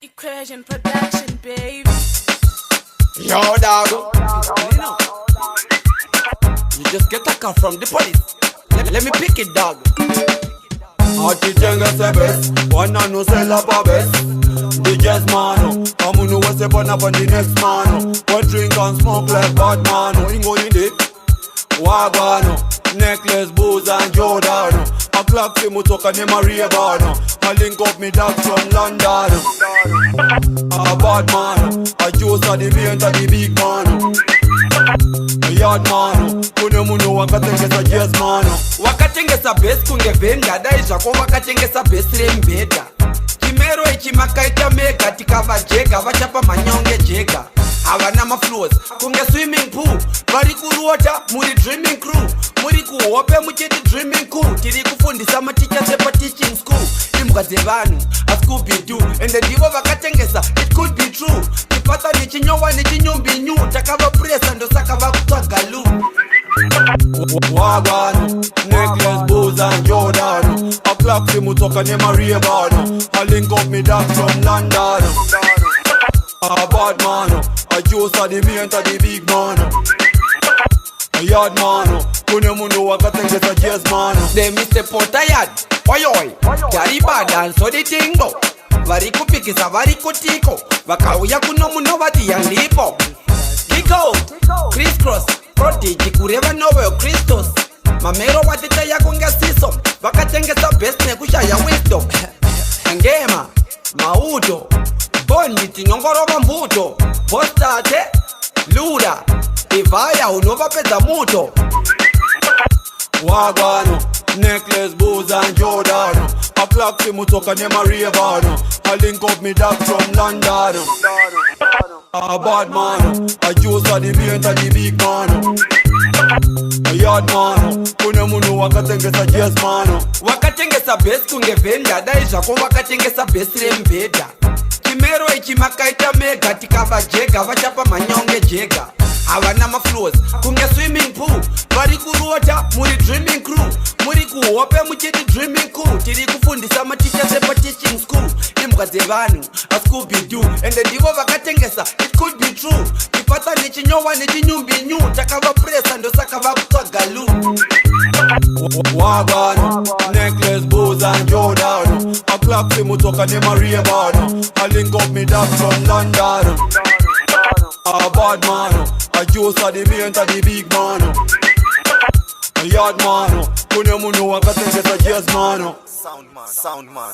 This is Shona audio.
Equation production, baby. Yo, dog. You just get a call from the police. Let me pick it, dog. Hatitengese best, wana no sell up a best. The jazz mano, amunu was a burn up on the next mano. One drink and smoke like bad mano. Ingo in it, wagano, necklace, booze and Jordano. A clock fi mutoka ne Maria Bano. I link up me dog from London. A bad mano, a juice a the main to the big mano. A yard mano, kune munu wakatengesa jazz mano. Wakatengesa best kungevenda daizva ko wakatengesa best rembeda. Chimero ichi makaita mega tikava jega vachapa manyonge jega. Havana maflows kunge swimming pool vari kuruota muri dreaming crew muri kuhope muchiti dreaming cool tiri kufundisa maticha sepa teaching school imbwa dzevanhu askubidu ende ndivo vakatengesa it could be true tipata nechinyowa nechinyumbi nyu takava presa ndosaka vakutsvaga lu wagano, necklace, booze and Jordano. A clock fi mutoka ne Maria Bano. I link up me dog from London. A bad mano, a juice a the main to the big mano. A yard mano, kune munu wakatengesa jazz mano. They Mr. Potayad, oyoi, jariba danso di tingo. Vari kupikisa vari kutiko, vakauya kuno muno vati yandipo. Kiko, crisscross, prodigy kureva novel Christos. Mamero watita yakunga siso, vakatengesa best nekushaya wisdom. Ngema, maudo, bondi tinongorova mbuto. Postate, luda, ivaya unovapedza muto. Wagano, necklace, booze and Jordano. A clock fi mutoka ne Maria Bano. I link up me dog from London. A bad mano, a juice a the main to the big mano. A yard mano, kune munu wakatengesa jazz mano. Wakatengesa best kungevenda daizva ko wakatengesa best rembeda. Chimero ichi makaita mega tikava jega vachapa manyonge jega. Havana maflows kunge swimming pool vari kuruota muri dreaming crew muri kuhope muchiti dreaming cool tiri kufundisa maticha sepa teaching school imbwa dzevanhu askubidu ende ndivo vakatengesa it could be true tipata nechinyowa nechinyumbi nyu takava presa ndosaka vakutsvaga lu wagano, necklace, booze and Jordano. A clock fi mutoka ne Maria Bano. I link up me dog from London. A bad mano, a juice a the main to the big mano. A yard mano, kune munu wakatengesa jazz mano. Sound man.